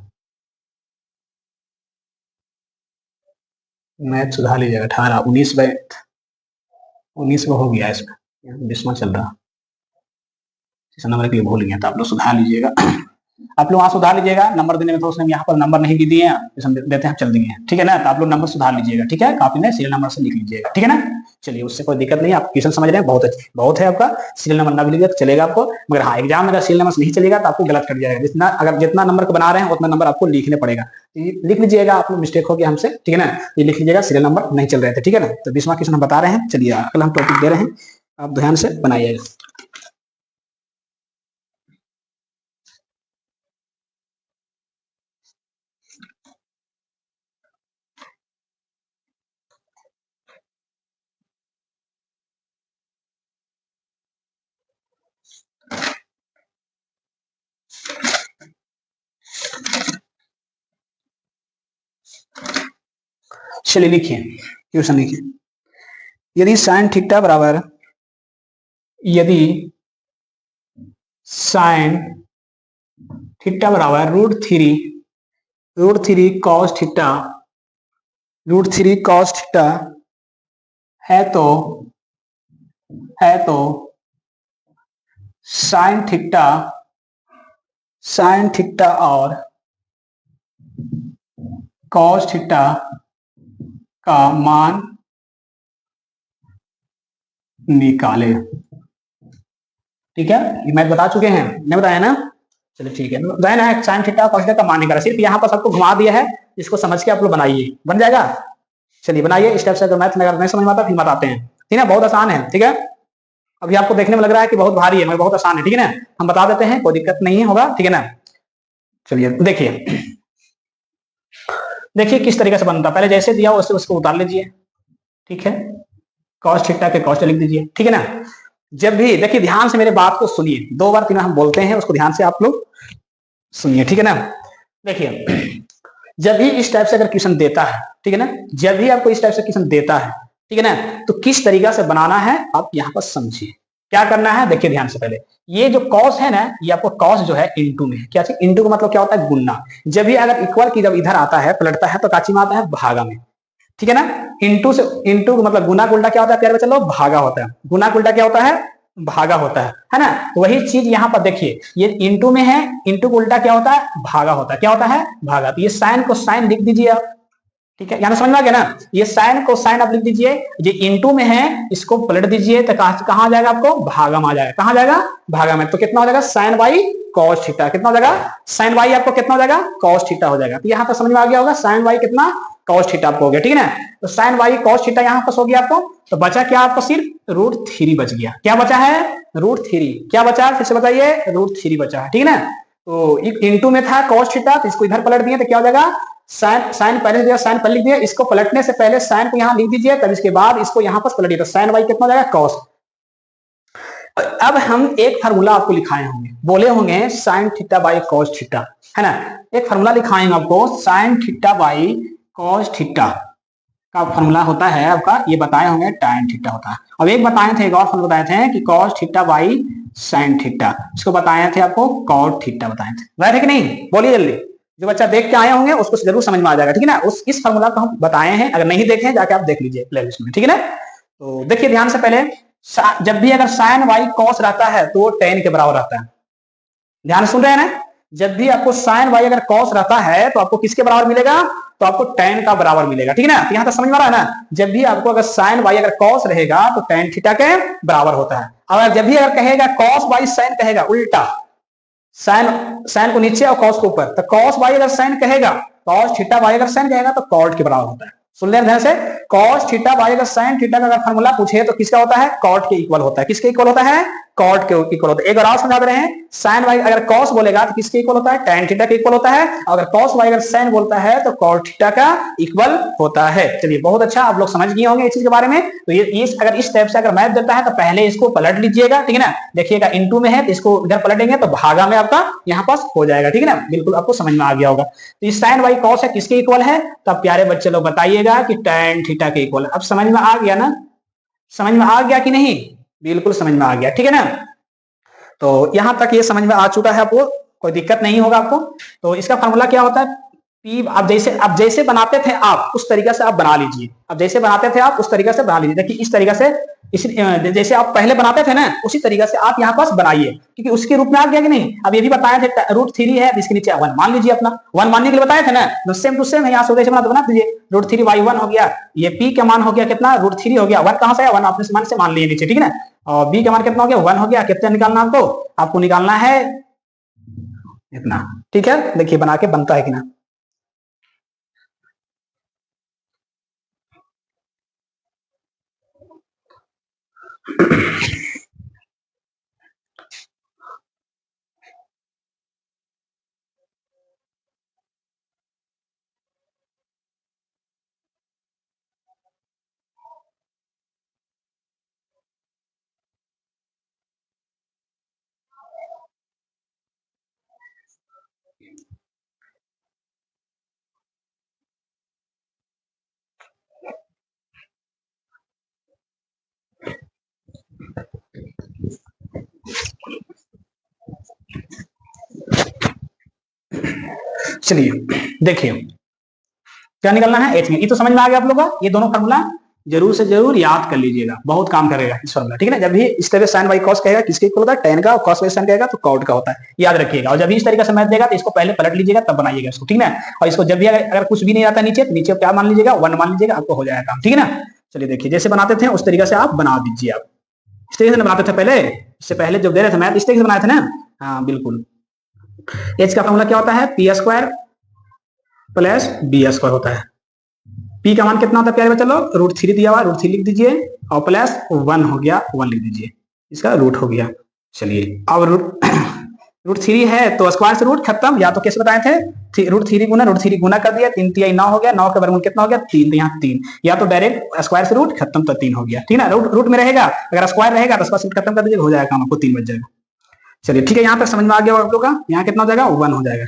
मैथ सुधार लीजिएगा। 18 19 में हो गया, इसमें 20वां चल रहा, इस नंबर के लिए भूल गया तो आप लोग सुधार लीजिएगा। आप लोग वहां सुधार लीजिएगा, नंबर देने में तो उसने यहाँ पर नंबर नहीं भी दिए हैं, देते हैं चल दिए, ठीक है ना। तो आप लोग नंबर सुधार लीजिएगा, ठीक है, कापी में सीरियल नंबर से लिख लीजिएगा, ठीक है ना। चलिए उससे कोई दिक्कत नहीं, आप क्वेश्चन समझ रहे हैं, बहुत है आपका। सीरियल नंबर ना भी लीजिए तो चलेगा आपको, मगर हाँ एग्जाम में अगर सीरियल नंबर नहीं चलेगा तो आपको गलत कर दिया जाएगा। जितना नंबर को बना रहे हैं उतना नंबर आपको लिखने पड़ेगा, लिख लीजिएगा। आप लोग मिस्टेक हो गया हमसे, ठीक है ना, ये लिख लीजिएगा सीरियल नंबर नहीं चल रहे थे, ठीक है ना। तो 20वां क्वेश्चन हम बता रहे हैं। चलिए कल हम टॉपिक दे रहे हैं, आप ध्यान से बनाइएगा। चलिए लिखिए, क्वेश्चन लिखिए। यदि साइन थीटा बराबर, यदि साइन थीटा बराबर √3 कॉस थीटा, √3 कॉस थीटा है तो साइन थीटा और कॉस थीटा का मान निकाले, ठीक है। ये मैथ बता चुके हैं, नहीं बताया ना। चलिए ठीक है, जाए ना साइन थीटा कॉस थीटा का मान निकाला, सिर्फ यहाँ पर सबको घुमा दिया है, इसको समझ के आप लोग बनाइए, बन जाएगा। चलिए बनाइए स्टेप से, अगर मैथ में अगर नहीं समझ में आता फिर बताते हैं, ठीक है, बहुत आसान है, ठीक है। अभी आपको देखने में लग रहा है कि बहुत भारी है, मगर बहुत आसान है, ठीक है ना। हम बता देते हैं, कोई दिक्कत नहीं होगा, ठीक है ना। चलिए देखिए, देखिए किस तरीके से बनता है। पहले जैसे दिया वैसे उसको उतार लीजिए, ठीक है। कॉस थीटा के कॉस लिख दीजिए, ठीक है ना। जब भी देखिए, ध्यान से मेरे बात को सुनिए, 2 बार 3 बार हम बोलते हैं, उसको ध्यान से आप लोग सुनिए, ठीक है ना। देखिए, जब भी इस टाइप से अगर क्वेश्चन देता है, ठीक है ना, जब भी आपको इस टाइप से क्वेश्चन देता है, ठीक है ना, तो किस तरीका से बनाना है आप यहाँ पर समझिए। क्या करना है, देखिए ध्यान से। पहले ये जो कॉस है ना, ये आपको कॉस जो है इंटू में है। क्या चीज इंटू का मतलब क्या होता है, गुणना। जब भी अगर इक्वल की जब इधर आता है, पलटता है, तो काची में आता है, भागा में, ठीक है ना। इंटू से, इंटू मतलब गुना उल्टा क्या होता है प्यारे बच्चे लोग, भागा होता है। गुना उल्टा क्या होता है, भागा होता है ना। तो वही चीज यहाँ पर देखिए, ये इंटू में है, इंटू को उल्टा क्या होता है, भागा होता है। क्या होता है, भागा। तो ये साइन को साइन लिख दीजिए आप, ठीक है। यहाँ समझ में आ गया ना। ये साइन को साइन आप लिख दीजिए, ये इंटू में है, इसको पलट दीजिए तो कहां जाएगा आपको, भागा में आ जाएगा। कहां जाएगा, भागा में। तो कितना हो जाएगा, साइन बाई कॉस थीटा। कितना हो जाएगा, साइन बाई आपको कितना हो जाएगा, कॉस थीटा हो जाएगा। तो यहाँ पर समझ में आ गया होगा, साइन बाई कितना, कॉस थीटा आपको हो गया, ठीक है ना। तो साइन बाई कॉस थीटा यहाँ पर हो गया आपको। तो बचा क्या आपको, सिर्फ √3 बच गया। क्या बचा है, √3। क्या बचा, फिर से बताइए, √3 बचा है, ठीक है ना। तो इंटू में था कॉस थीटा, तो इसको इधर पलट दिए तो क्या हो जाएगा, साइन, साइन पहले दिया, साइन पहले लिख दिया। इसको पलटने से पहले साइन को यहाँ लिख दीजिए, तब इसके बाद इसको यहाँ पर पलटिए, तो साइन बाई कितना हो जाएगा, कॉस। अब हम एक फार्मूला आपको लिखाए होंगे, बोले होंगे sine theta by cos theta, है ना। एक फार्मूला लिखाएंगे आपको, sine theta by cos theta का फार्मूला होता है आपका, ये बताए होंगे, tan थीटा होता है। अब एक बताए थे, एक और फार्मूला बताए थे कि cos theta by sine theta, इसको बताए थे आपको कॉट थीटा बताए थे, राइट है कि नहीं, बोलिए जल्दी। जो बच्चा देख के आए होंगे उसको जरूर समझ में आ जाएगा, ठीक है ना। इस फार्मूला को हम बताए हैं, अगर नहीं देखे जाके आप देख लीजिए प्लेलिस्ट में, ठीक है ना। तो देखिए ध्यान से, पहले जब भी अगर साइन बाई कॉस रहता है तो वो tan के बराबर रहता है। ध्यान सुन रहे हैं ना। जब भी आपको साइन बाई अगर कॉस रहता है तो आपको किसके बराबर मिलेगा, तो आपको tan का बराबर मिलेगा, ठीक है ना। तो यहां तक समझ में आ रहा है ना। जब भी आपको अगर साइन बाई अगर कॉस रहेगा तो tan थीटा के बराबर होता है। और जब भी अगर कहेगा कॉस बाई साइन, कहेगा उल्टा, साइन, साइन को नीचे और कॉस को ऊपर, तो कॉस बाई अगर साइन कहेगा, कॉस थीटा बाई अगर साइन कहेगा तो कॉट के बराबर होता है। सुन ले ध्यान से, कॉस थीटा बाई अगर साइन थीटा का अगर फार्मूला पूछे तो किसका होता है, कॉट के इक्वल होता है। किसके इक्वल होता है, कॉट के इक्वल होता है। एक बार और समझा दे रहे हैं, साइन बाई अगर कॉस बोलेगा तो किसके इक्वल होता है, tan थीटा के इक्वल होता है। अगर कॉस बाई अगर साइन बोलता है तो कॉट थीटा का इक्वल होता है। चलिए बहुत अच्छा, आप लोग समझ गए होंगे इस चीज के बारे में। तो ये अगर इस टाइप से अगर मैथ देता है तो पहले इसको पलट लीजिएगा, ठीक है ना। देखिएगा इंटू में है तो इसको इधर पलटेंगे तो भागा में आपका यहाँ पास हो जाएगा, ठीक है ना। बिल्कुल आपको समझ में आ गया होगा। तो इस साइन बाई कॉस है किसके इक्वल है, तो प्यारे बच्चे लोग बताइएगा कि tan थीटा के इक्वल है। अब समझ में आ गया ना, समझ में आ गया कि नहीं, बिल्कुल समझ में आ गया, ठीक है ना। तो यहां तक ये समझ में आ चुका है आपको, कोई दिक्कत नहीं होगा आपको। तो इसका फार्मूला क्या होता है, P, आप जैसे बनाते थे आप उस तरीके से आप बना लीजिए। अब जैसे बनाते थे आप उस तरीके से बना लीजिए। देखिए इस तरीके से, जैसे आप पहले बनाते थे ना उसी तरीके से आप यहाँ पास बनाइए, क्योंकि उसके रूप में आ गया कि नहीं। अब ये भी बताए थे √3 है, इसके नीचे 1 मान लीजिए, अपना 1 मानने के लिए बताए थे ना, तो सेम टू सेम है, यहाँ से बना दीजिए। √3/1 हो गया, ये P का मान हो गया कितना, √3 हो गया। 1 कहां से है, 1 अपने मान से मान लिए नीचे, ठीक है ना। और B का मान कितना हो गया, 1 हो गया। कितना निकालना आपको निकालना है इतना, ठीक है। देखिए बना के बनता है कि ना। चलिए देखिए क्या निकलना है, एच में। ये तो समझ में आ गया आप लोगों को। ये दोनों फार्मूला जरूर से जरूर याद कर लीजिएगा, बहुत काम करेगा इस फार्मूला, ठीक है ना। जब भी इस तरह साइन बाई कॉस कहेगा किसके इक्वल होता है, tan का, और कॉस बाई साइन कहेगा तो कॉट का होता है, याद रखिएगा। और जब भी इस तरीके से मैथ देगा तो इसको पहले पलट लीजिएगा तब बनाइएगा इसको, ठीक है ना। और इसको जब भी अगर कुछ भी नहीं आता नीचे, तो नीचे क्या मान लीजिएगा, 1 मान लीजिएगा, आपको हो जाएगा काम, ठीक है ना। चलिए देखिए, जैसे बनाते थे उस तरीके से आप बना दीजिए। आप इस तरीके से बनाते थे पहले, इससे पहले जब दे रहे थे मैथ इस तरीके से बनाए थे ना। हाँ बिल्कुल। एच का फॉर्मूला क्या होता है, p² प्लस b² होता है। P का मान कितना होता है प्यारे बच्चे लोग, √3 दिया हुआ, √3 लिख दीजिए, और प्लस 1 हो गया, 1 लिख दीजिए। इसका रूट हो गया। चलिए अब रूट थ्री है तो स्क्वायर से रूट खत्म, या तो कैसे बताए थे रूट थ्री गुना कर दिया, 3 3 9 हो गया, 9 का वर्गमूल कितना हो गया 3, तो यहाँ 3, या तो डायरेक्ट स्क्वायर से रूट खत्म तो 3 हो गया, ठीक है ना। रूट में रहेगा, अगर स्क्वायर रहेगा तो स्क्वायर खत्म कर दीजिए, हो जाएगा काम आपको 3 बच जाएगा। चलिए ठीक है, यहाँ तक समझ में आ गया आप लोग का, यहाँ कितना हो जाएगा 1 हो जाएगा।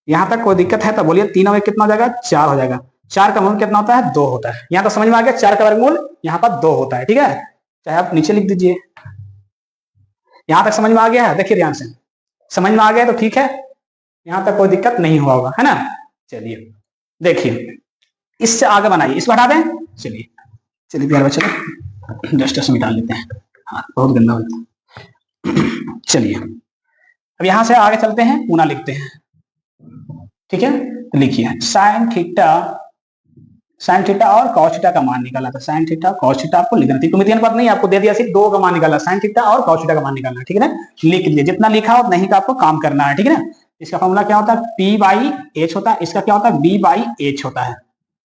यहाँ तक कोई दिक्कत है तो बोलिए, 3 और 1 कितना हो जाएगा 4 हो जाएगा। 4 का वर्गमूल कितना होता है 2 होता है। यहाँ तो समझ में आ गया 4 का वर्गमूल यहाँ पर 2 होता है, ठीक है, चाहे आप नीचे लिख दीजिए। यहाँ तक समझ में आ गया है, देखिए ध्यान से, समझ में आ गया तो ठीक है, यहाँ तक कोई दिक्कत नहीं हुआ होगा, है ना। चलिए देखिए, इससे आगे बनाइए, इसको हटा दें। चलिए प्यारे बच्चों, डस्टर मिटा लेते हैं, हाँ बहुत गंदा होता है। चलिए अब यहाँ से आगे चलते हैं, पूना लिखते हैं, ठीक है। तो लिखिए साइन थीटा और कॉस थीटा का मान निकालना था। साइन थीटा कॉस थीटा आपको लिखना थी, तुम्हें बात नहीं, आपको दे दिया सिर्फ 2 का मान निकालना, साइन थीटा और कॉस थीटा का मान निकालना, ठीक है ना। लिख लीजिए, जितना लिखा हो नहीं का आपको काम करना है, ठीक है ना। इसका फॉर्मूला क्या होता है, पी बाई एच होता है, इसका क्या होता है बी बाई एच होता है।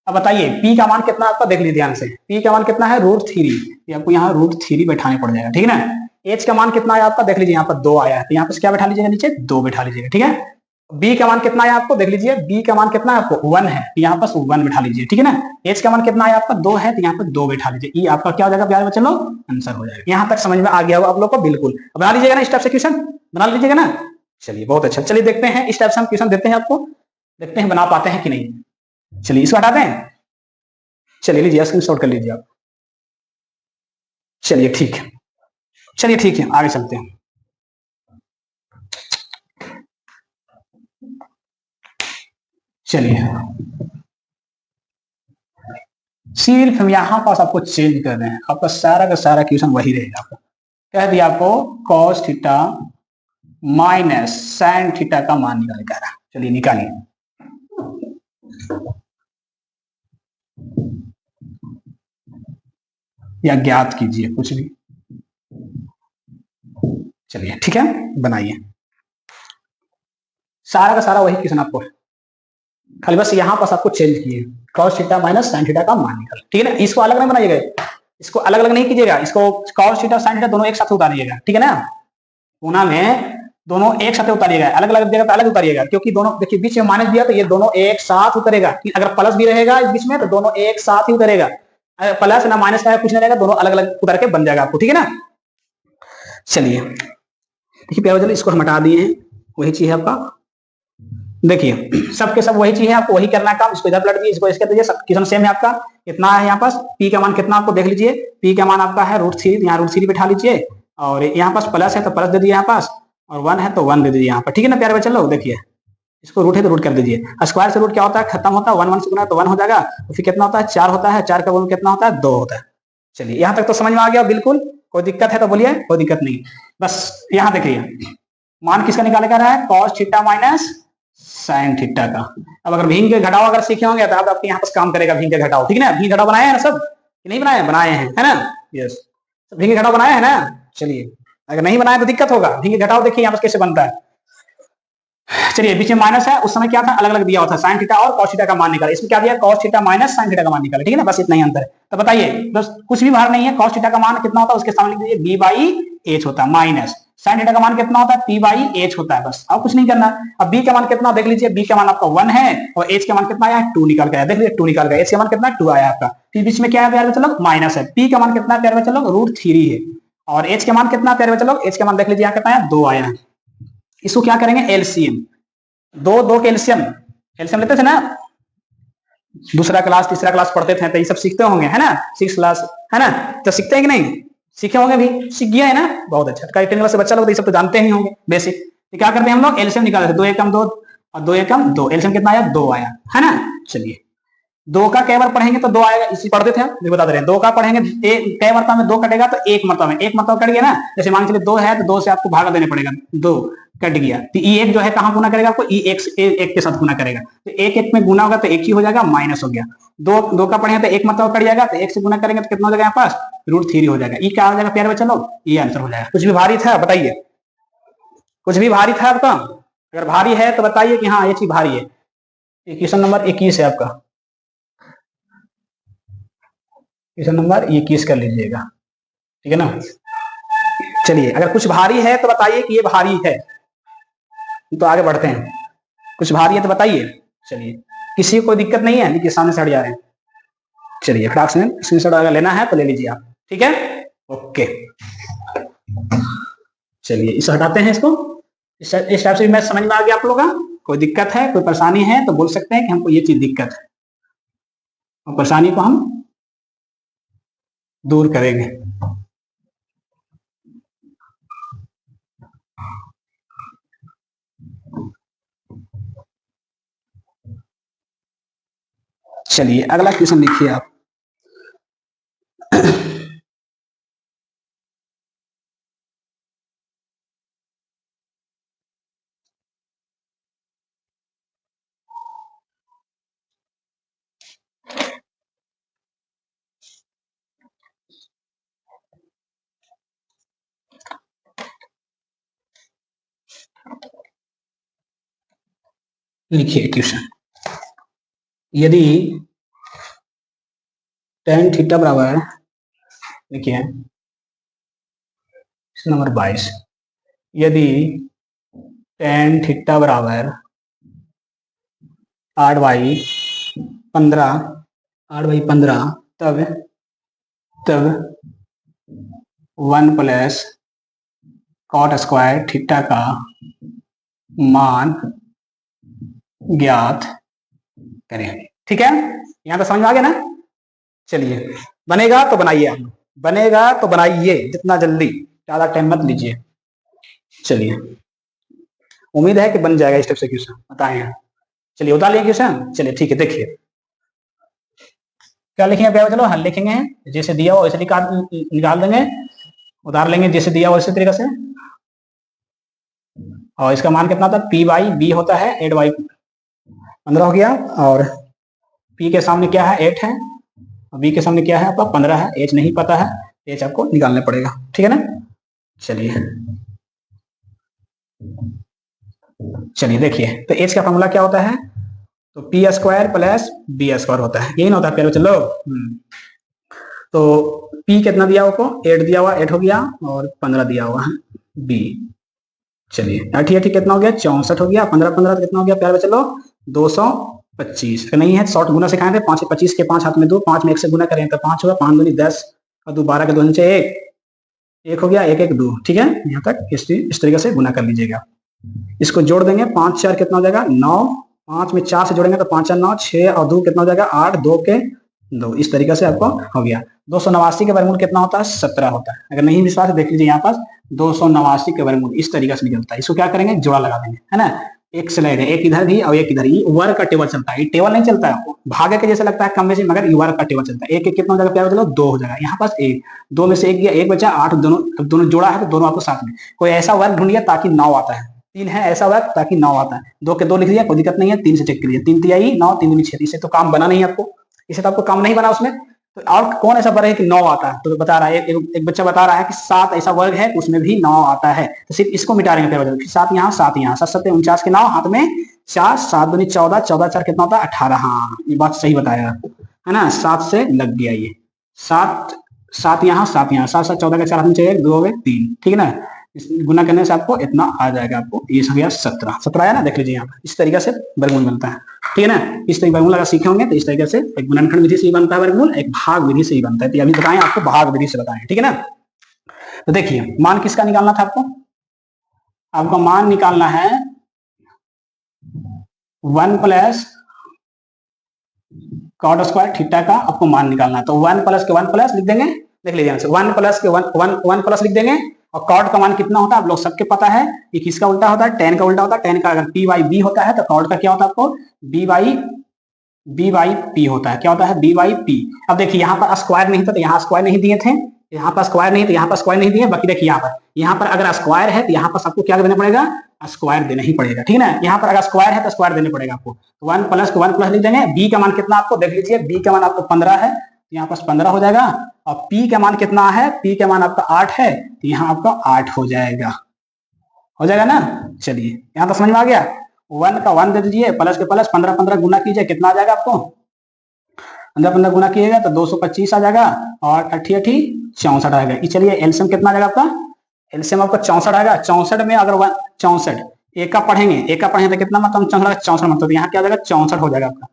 अब बताइए पी का मान कितना आपका, देख लीजिए ध्यान से, पी का मान कितना है √3, आपको यहाँ √3 बैठाने पड़ जाएगा, ठीक है ना। एच का मान कितना है आपका, देख लीजिए यहाँ पर 2 आया है, तो यहाँ पर क्या बैठा लीजिएगा नीचे 2 बैठा लीजिएगा, ठीक है। बी का मान कितना है आपको, देख लीजिए बी का मान कितना है आपको 1 है, तो यहाँ पर 1 बैठा लीजिए, ठीक है ना। एच का मान कितना है आपका 2 है, तो यहाँ पर 2 बैठा लीजिए, ये आपका क्या हो जाएगा प्यारे बच्चों लोग, आंसर हो जाएगा। यहाँ तक समझ में आ गया होगा आप लोग को, बिल्कुल बना लीजिएगा ना इस टाइप से क्वेश्चन, बना लीजिएगा ना। चलिए बहुत अच्छा, चलिए देखते हैं इस टाइप से हम क्वेश्चन देते हैं आपको, देखते हैं बना पाते हैं कि नहीं। चलिए इसको हटा दें, चलिए लीजिए स्क्रीनशॉट कर लीजिए आप। चलिए ठीक है, चलिए ठीक है, आगे चलते हैं। चलिए सिर्फ हम यहाँ पास आपको चेंज कर रहे हैं, आपका सारा का सारा क्वेश्चन वही रहेगा। आपको कह दिया आपको cos theta minus sine theta का मान निकाल कर, चलिए निकालिए। या ज्ञात कीजिए कुछ भी, चलिए ठीक है बनाइए। सारा का सारा वही क्वेश्चन आपको है, खाली बस यहाँ पास आपको चेंज किए cos theta minus sine theta का मान निकाल, ठीक है ना। इसको अलग नहीं बनाइएगा, इसको अलग अलग नहीं कीजिएगा, इसको कॉस थीटा साइन थीटा दोनों एक साथ उतारिएगा, ठीक है ना। पूना में दोनों एक साथ उतारिएगा, अलग अलग जगह पे अलग उतारिएगा, क्योंकि दोनों देखिए बीच में माइनस दिया तो ये दोनों एक साथ उतरेगा, अगर प्लस भी रहेगा इस बीच में तो दोनों एक साथ ही उतरेगा, प्लस ना माइनस का कुछ नहीं रहेगा, दोनों अलग अलग उतर के बन जाएगा आपको, ठीक है ना। चलिए देखिए प्यारे बच्चों, इसको हम हटा दिए हैं, वही चीज है आपका, देखिए सबके सब वही चीज है, आपको वही करना है काम। इसको इधर पलट दीजिए, इसको इसके दीजिए, सब क्वेश्चन सेम है आपका। कितना है यहाँ पास, पी का मान कितना आपको देख लीजिए, पी का मान आपका है √3, यहाँ √3 बैठा लीजिए, और यहाँ पास प्लस है तो प्लस दे दीजिए यहाँ पास, और 1 है तो 1 दे दीजिए यहाँ पर, ठीक है ना प्यारे बच्चे लोग। देखिए इसको रूट है तो रूट कर दीजिए, स्क्वायर से रूट क्या होता है खत्म होता है, 1 1 से गुना तो 1 हो जाएगा, तो फिर कितना होता है 4 होता है, 4 का वर्ग कितना होता है 2 होता है। चलिए यहाँ तक तो समझ में आ गया बिल्कुल, कोई दिक्कत है तो बोलिए, कोई दिक्कत नहीं। बस यहाँ देखिए मान किसका निकाले जा रहा है, cos theta minus sine theta का। अब अगर भिंग के घटाओ अगर सीखे होंगे तो आपके यहाँ पर काम करेगा भिंग के घटाओ, ठीक है ना। भिंग घटाओ बनाए हैं ना सब, कि नहीं बनाए, बनाए हैं है ना, यस भिंग के घटाओ बनाए हैं ना। चलिए अगर नहीं बनाए तो दिक्कत होगा, भिंग के घटाओ देखिए यहाँ पर कैसे बनता है। चलिए बीच में माइनस है, उस समय क्या था अलग अलग दिया होता है, साइन थीटा और कॉस थीटा का मान निकाला, इसमें क्या दिया cos theta minus sine theta का मान निकाला, ठीक है ना, बस इतना ही अंतर है। तो बताइए बस कुछ भी बाहर नहीं है, कॉस थीटा का मान कितना होता है उसके सामने लिख दीजिए बी बाई एच होता है, माइनस साइन थीटा का मान कितना होता है पी बाई एच होता है, बस अब कुछ नहीं करना। अब बी का मान कितना देख लीजिए, बी का मान आपका 1 है और एच का मान कितना आया 2 निकाल के आया, देख लीजिए 2 निकाल गया, एच का मान कितना 2 आया आपका, फिर बीच में क्या है प्यारे बच्चे लोग माइनस है, पी का मान कितना प्यारे बच्चे लोग √3 है, और एच का मान कितना प्यारे बच्चे लोग, एच का मान देख लीजिए यहाँ कितना आया 2 आया। इसको क्या करेंगे एलसीएम, दो के एलसीएम लेते थे ना, दूसरा क्लास तीसरा क्लास पढ़ते थे तो ये सब सीखते होंगे है ना, 6 क्लास है ना, तो सीखते हैं कि नहीं, सीखे होंगे भी, सीख गया है ना, बहुत अच्छा। 10 क्लास से बच्चा लोग तो ये सब तो जानते ही होंगे बेसिक। तो क्या करते हैं हम लोग एलसीएम निकालते हैं, 2 एकम 2 और 2 एकम 2, एलसीएम कितना आया 2 आया है ना। चलिए 2 का कई बार पढ़ेंगे तो 2 आएगा, इसी पढ़ते थे हम बता दे रहे हैं, 2 का पढ़ेंगे कई मरतबा में 2 कटेगा तो एक मरतबा कट गया ना, जैसे मान चलिए 2 है तो 2 से आपको भागा देने पड़ेगा, 2 कट गया तो ई एक जो है कहां गुना करेगा आपको, ई एक के साथ गुना करेगा, तो एक एक में गुना होगा तो एक ही हो जाएगा, माइनस हो गया। 2 का पढ़ेंगे तो एक मरतबा कट जाएगा, तो एक से गुना करेंगे तो कितना हो जाएगा यहाँ पास √3 हो जाएगा, ई क्या हो जाएगा प्यारे बच्चे लोग, ये आंसर हो जाएगा। कुछ भी भारी था बताइए, कुछ भी भारी था आपका, अगर भारी है तो बताइए कि हाँ ये चीज भारी है। क्वेश्चन नंबर 21 है आपका, क्वेश्चन नंबर 21 कर लीजिएगा, ठीक है ना। चलिए अगर कुछ भारी है तो बताइए कि ये भारी है, तो आगे बढ़ते हैं। कुछ भारी है तो बताइए। चलिए किसी को कोई दिक्कत नहीं है कि सामने से हट जा रहे हैं। चलिए फ्रैक्शनल स्क्रीनशॉट अगर लेना है तो ले लीजिए आप, ठीक है, ओके। चलिए इसे हटाते हैं, इसको इस टाइप से मैं समझ में आ गया आप लोगों का। कोई दिक्कत है, कोई परेशानी है तो बोल सकते हैं कि हमको ये चीज दिक्कत है, और परेशानी को हम दूर करेंगे। चलिए अगला क्वेश्चन लिखिए आप। लिखिए क्वेश्चन, यदि tan थीटा बराबर, देखिए नंबर 22, यदि tan थीटा बराबर 8/15 तब 1 प्लस कॉट स्क्वायर थीटा का मान ज्ञात करें। ठीक है, यहाँ तो समझ में आ गया ना। चलिए बनेगा तो बनाइए, आप बनेगा तो बनाइए जितना जल्दी, ज्यादा टाइम मत लीजिए। चलिए उम्मीद है कि बन जाएगा इस टाइप से क्वेश्चन, बताएं। चलिए उतार लिए क्वेश्चन। चलिए ठीक है, देखिए क्या लिखेंगे भैया, चलो हल लिखेंगे, जैसे दिया हो वैसे निकाल देंगे, उतार लेंगे जैसे दिया हो इसी तरीके से। और इसका मान कितना था, P/B होता है 8/15 हो गया, और P के सामने क्या है 8 है, और B के सामने क्या है आपका 15 है, H नहीं पता है, H आपको निकालना पड़ेगा, ठीक है ना। चलिए देखिए, तो H का फॉर्मूला क्या होता है, तो P square plus B square होता है, यही ना होता है प्यारे चलो। तो P कितना दिया आपको, 8 दिया हुआ, 8 हो गया, और 15 दिया हुआ है B। चलिए 8 कितना हो गया, 64 हो गया, 15 कितना हो गया प्यारे चलो 225। नहीं है शॉर्ट गुना सिखाए थे, 5 25 के 5 हाथ में 2, 5 में 1 से गुना करें तो 5 होगा, 5 दूनी 10 और 2 12 के 2 नीचे 1 हो गया, 1 1 2, ठीक है, यहाँ तक इस तरीके से गुना कर लीजिएगा। इसको जोड़ देंगे, 5 4 कितना हो जाएगा 9, 5 में 4 से जोड़ेंगे तो 5 4 9, 6 और 2 कितना हो जाएगा 8, 2 के 2, इस तरीके से आपको हो गया। 289 के वर्गमूल कितना होता है, 17 होता है। अगर नहीं विश्वास देख लीजिए यहाँ पास, 289 के वर्गमूल इस तरीके से निकलता है। इसको क्या करेंगे, जोड़ा लगा देंगे, है ना, एक से ले गए, एक इधर भी और एक इधर, ये वर्ग का टेबल चलता है, ये टेबल नहीं चलता है भागे के जैसे लगता है कम में से, मगर ये वर्ग का टेबल चलता है। एक एक कितना हो जाएगा प्यारे चलो 2 हो जाएगा, यहाँ पास 1, 2 में से 1 गया, 1 बचा, 8, दोनों जोड़ा है तो दोनों आपको साथ में। कोई ऐसा वर्ग ढूंढिए ताकि 9 आता है, 3 है ऐसा वर्ग ताकि 9 आता है, 2 के 2 लिख दिया कोई दिक्कत नहीं है, 3 से चेक करिए, 3 3 9, 3 6, इसे तो काम बना नहीं आपको, इसे तो आपको काम नहीं बना उसमें। तो और कौन ऐसा वर्ग है कि 9 आता है, तो बता रहा है एक बच्चा बता रहा है कि 7 ऐसा वर्ग है उसमें भी 9 आता है, तो सिर्फ इसको मिटा रहे हैं, 7 यहाँ 7 यहाँ, 7 7 49 के 9 हाथ में 4, 7 दूनी 14, 14 4 कितना होता है 18। हाँ ये बात सही बताया है ना, 7 से लग गया ये, 7 7 यहाँ 7 यहाँ, 7 7 14 का 4 हाथ में चाहिए, 2 हो गए 3, ठीक है ना। गुना करने से आपको इतना आ जाएगा, आपको ये हो गया 17, 17 आया ना, देख लीजिए यहाँ पर इस तरीके से वर्गमूल बनता है, ठीक है ना। इस तरीके वर्गमूल अगर सीखे होंगे तो इस तरीके से एक गुणनखंड विधि से ही बनता है वर्गमूल, एक भाग विधि से ही बनता है, तो अभी बताएं आपको भाग विधि से बताएं, ठीक है ना। तो देखिए मान किसका निकालना था आपको मान निकालना है 1 प्लस कॉट स्क्वायर थीटा का, आपको मान निकालना है। तो 1 प्लस के 1 प्लस लिख देंगे, देख लीजिए 1 प्लस के 1 प्लस लिख देंगे, और कॉट का मान कितना होता है आप लोग सबके पता है, ये किसका उल्टा होता है, tan का उल्टा होता है। tan का अगर P/B होता है तो कॉट का क्या होता है आपको B/P होता है, क्या होता है B/P। अब देखिए यहाँ पर स्क्वायर नहीं था तो यहाँ स्क्वायर नहीं दिए थे, यहाँ पर स्क्वायर नहीं तो यहाँ पर स्क्वायर नहीं दिए, बाकी देखिए यहाँ पर अगर स्क्वायर है तो यहाँ पर आपको क्या देना पड़ेगा, स्क्वायर देना ही पड़ेगा, ठीक है ना। यहाँ पर अगर स्क्वायर है तो स्क्वायर देने पड़ेगा आपको, 1 प्लस को 1 प्लस लिख देंगे। B का मान कितना आपको देख लीजिए, B का मान आपको 15 है, यहाँ पास 15 हो जाएगा, और P का मान कितना है, P का मान आपका 8 है, तो यहाँ आपका 8 हो जाएगा ना। चलिए यहाँ तो समझ में आ गया, 1 का 1 दे दीजिए, प्लस के प्लस 15 15 गुना कीजिए, कितना आ जाएगा आपको, 15 15 गुना किएगा तो 225 आ जाएगा, और 8 8 64 आएगा। चलिए एलसीएम कितना आ जाएगा आपका, एलसीएम आपका 64 आएगा। 64 में अगर 64 एक का पढ़ेंगे तो कितना मतलब 64 64 मतलब यहाँ क्या हो जाएगा 64 हो जाएगा आपका।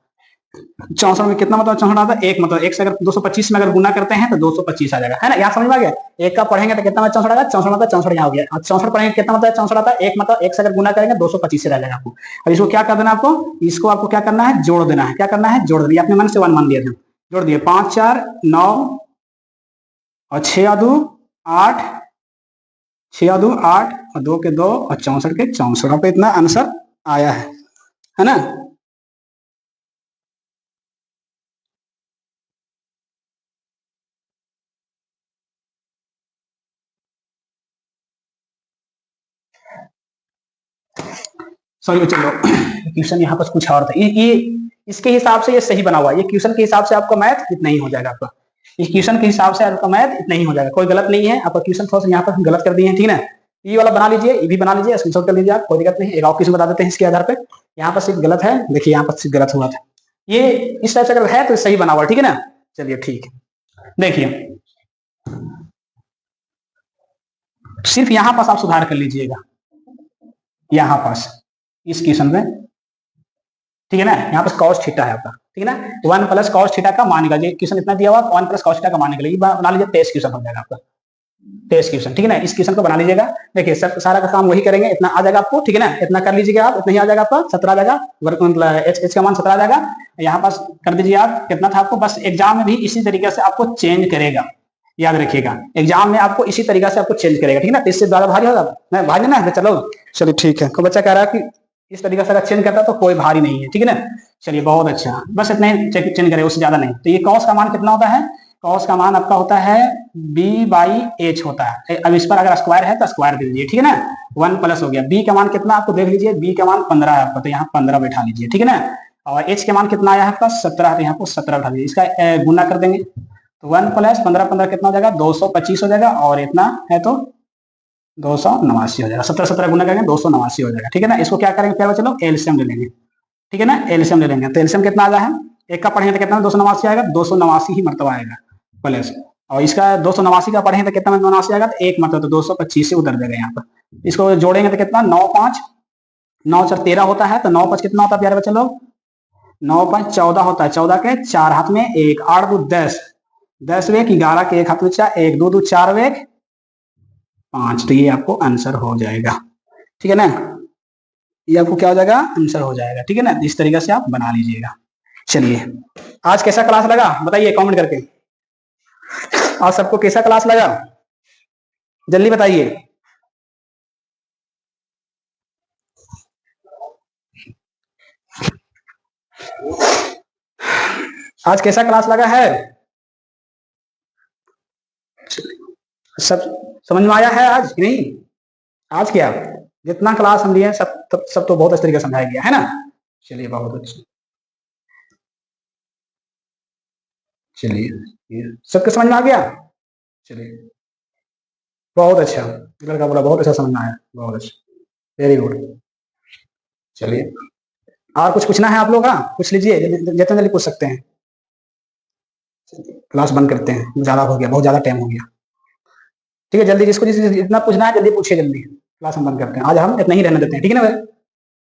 64 में कितना मतलब 64 आता है एक, मतलब एक से अगर 225 में अगर गुना करते हैं तो 225 आ जाएगा, है ना। यहाँ समझ में आ गया। एक का पढ़ेंगे तो कितना मतलब 64 आएगा, 64 मतलब 64 यहाँ हो गया। 64 पढ़ेंगे कितना मतलब 64 आता है एक, मतलब एक से अगर गुना करेंगे 225 से रह जाएगा आपको। अब इसको क्या कर देना आपको, इसको आपको क्या करना है, जोड़ देना है। क्या करना है, जोड़ देना। अपने मन से 1 मान दिए थे, जोड़ दिए। 5 4 9 और 6 2 8, 6 2 8 और 2 के 2 और 64 के 64 पे इतना आंसर आया है ना। सॉरी चलो, क्वेश्चन यहाँ पर कुछ और था। ये इसके हिसाब से ये सही बना हुआ है। ये क्वेश्चन के हिसाब से आपका मैथ इतना ही हो जाएगा आपका। इस क्वेश्चन के हिसाब से आपका मैथ इतना ही हो जाएगा, कोई गलत नहीं है। आपका क्वेश्चन थोड़ा सा यहाँ पर गलत कर दिए हैं, ठीक है ना। ये वाला बना लीजिए, ये भी बना लीजिए, स्क्रीनशॉट कर लीजिए आप, कोई दिक्कत नहीं। एक और क्वेश्चन बता देते हैं इसके आधार पर। यहाँ पर सिर्फ गलत है, देखिए यहाँ पर सिर्फ गलत हुआ था। ये इस टाइप से अगर है तो सही बना हुआ, ठीक है ना। चलिए ठीक है, देखिए सिर्फ यहाँ पास आप सुधार कर लीजिएगा, यहाँ पास इस क्वेश्चन में, ठीक है ना। यहाँ पर cos थीटा है आपका, ठीक है ना। 1 प्लस cos थीटा का मान निकालिए। क्वेश्चन इतना दिया हुआ 1 प्लस cos थीटा का मान निकालिए, बना लीजिए 23 क्वेश्चन हो जाएगा आपका, 23 क्वेश्चन, ठीक है ना। इस क्वेश्चन को बना लीजिएगा। देखिए सब सारा का काम वही करेंगे, इतना आ जाएगा आपको, ठीक है ना। इतना कर लीजिएगा आप, इतना ही आ जाएगा आपका 17 आ जाएगा, वर्ग मतलब h का मान 17 आ जाएगा। यहाँ पास कर दीजिए आप, कितना था आपको। बस एग्जाम में भी इसी तरीके से आपको चेंज करेगा, याद रखिएगा। एग्जाम में आपको इसी तरीके से आपको चेंज करेगा, ठीक है ना। इससे ज्यादा भारी होगा ना, भारी ना। चलो चलिए ठीक है। कोई बच्चा कह रहा है कि इस तरीके से अगर चेंज करता तो कोई भारी नहीं है, ठीक है ना। चलिए बहुत अच्छा, बस इतना ही चेंज करें, उससे ज्यादा नहीं। तो ये cos का मान कितना होता है, cos का मान आपका होता है b/h होता है। अब इस पर अगर स्क्वायर है तो स्क्वायर दे दीजिए, ठीक है ना। 1 प्लस हो गया। b का मान कितना आपको देख लीजिए, b का मान 15 है आपका, तो यहाँ 15 बैठा लीजिए, ठीक है ना। और h के मान कितना आया है आपका 17, तो यहाँ पर 17 बैठा दीजिए। इसका गुना कर देंगे तो 1 प्लस 15 15 कितना हो जाएगा 225 हो जाएगा, और इतना है तो 289 हो जाएगा। 17 17 गुना करेंगे 289 हो जाएगा, ठीक है ना। इसको क्या करेंगे, क्या चलो एलसीएम ले लेंगे, ठीक है ना। एलसीएम ले लेंगे तो एलसीएम कितना आ जाए, एक का पढ़ेंगे तो कितना 289 आएगा, 289 ही मरतबा आएगा प्लस। और इसका 289 का पढ़ेंगे तो कितना 89 आएगा, तो एक मतलब तो 225 से उधर देगा यहाँ पर। इसको जोड़ेंगे तो कितना 9 5 9 4 13 होता है, तो 9 5 कितना होता है प्यारे बच्चे लोग, 9 5 14 होता है। 14 के 4 हाथ में 1, 8 2 10, 10 वेक 11 के 1 हाथ में 4, 1 2 2 4 वेक 5, तो ये आपको आंसर हो जाएगा, ठीक है ना। ये आपको क्या हो जाएगा, आंसर हो जाएगा, ठीक है ना। इस तरीके से आप बना लीजिएगा। चलिए आज कैसा क्लास लगा बताइए कमेंट करके। आज सबको कैसा क्लास लगा जल्दी बताइए। आज कैसा क्लास लगा है, सब समझ में आया है आज नहीं। आज क्या जितना क्लास हम लिए सब तो बहुत अच्छे तरीके से समझाया गया है ना। चलिए बहुत अच्छा, चलिए सबके समझ में आ गया। चलिए बहुत अच्छा, लड़का बोला बहुत अच्छा समझ में आया, बहुत अच्छा, वेरी गुड। चलिए और कुछ पूछना है आप लोग का, पूछ लीजिए, जितना जल्दी पूछ सकते हैं। क्लास बंद करते हैं, ज्यादा हो गया, बहुत ज्यादा टाइम हो गया, ठीक है। जल्दी जिसको जितना पूछना है जल्दी पूछिए, जल्दी क्लास हम बंद करते हैं। आज हम इतना ही रहने देते हैं, ठीक है ना भाई।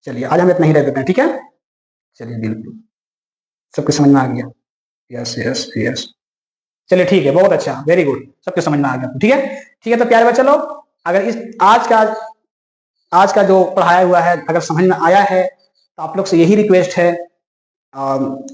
चलिए आज हम इतना ही रह देते हैं, ठीक है। चलिए बिल्कुल सबके समझ में आ गया, यस यस यस। चलिए ठीक है, बहुत अच्छा, वेरी गुड, सबके समझ में आ गया, ठीक है। ठीक है तो प्यारे बच्चे लोग, अगर इस आज का जो पढ़ाया हुआ है अगर समझ में आया है तो आप लोग से यही रिक्वेस्ट है।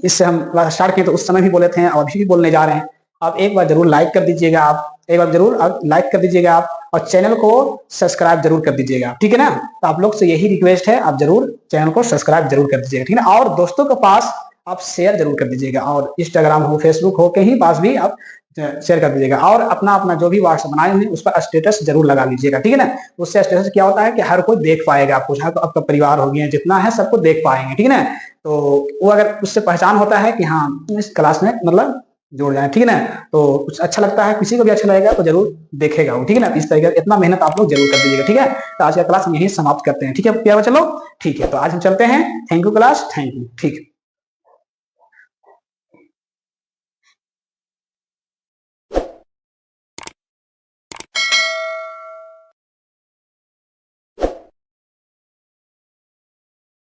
इससे हम क्लास स्टार्ट किए तो उस समय भी बोले थे, और अभी भी बोलने जा रहे हैं। आप एक बार जरूर लाइक कर दीजिएगा, आप एक बार जरूर लाइक कर दीजिएगा आप, और चैनल को सब्सक्राइब जरूर कर दीजिएगा, ठीक है ना। तो आप लोग से यही रिक्वेस्ट है, आप जरूर चैनल को सब्सक्राइब जरूर कर दीजिएगा, ठीक है ना। और दोस्तों के पास आप शेयर जरूर कर दीजिएगा, और इंस्टाग्राम हो फेसबुक हो कहीं पास भी आप शेयर कर दीजिएगा। और अपना अपना जो भी व्हाट्सएप बनाए हुए उस पर स्टेटस जरूर लगा लीजिएगा, ठीक है ना। उससे स्टेटस क्या होता है कि हर कोई देख पाएगा आपको, तो आपका परिवार हो गया जितना है सबको देख पाएंगे, ठीक है ना। तो वो अगर उससे पहचान होता है कि हाँ इस क्लास में मतलब जोड़ जाए, ठीक है ना। तो कुछ अच्छा लगता है, किसी को भी अच्छा लगेगा तो जरूर देखेगा वो, ठीक है ना। इस तरीके इतना मेहनत आप लोग जरूर कर दीजिएगा, ठीक है। तो आज का क्लास हम यही समाप्त करते हैं, ठीक है प्यारे बच्चों लोग, ठीक है। तो आज हम चलते हैं, thank you class, thank you, ठीक है।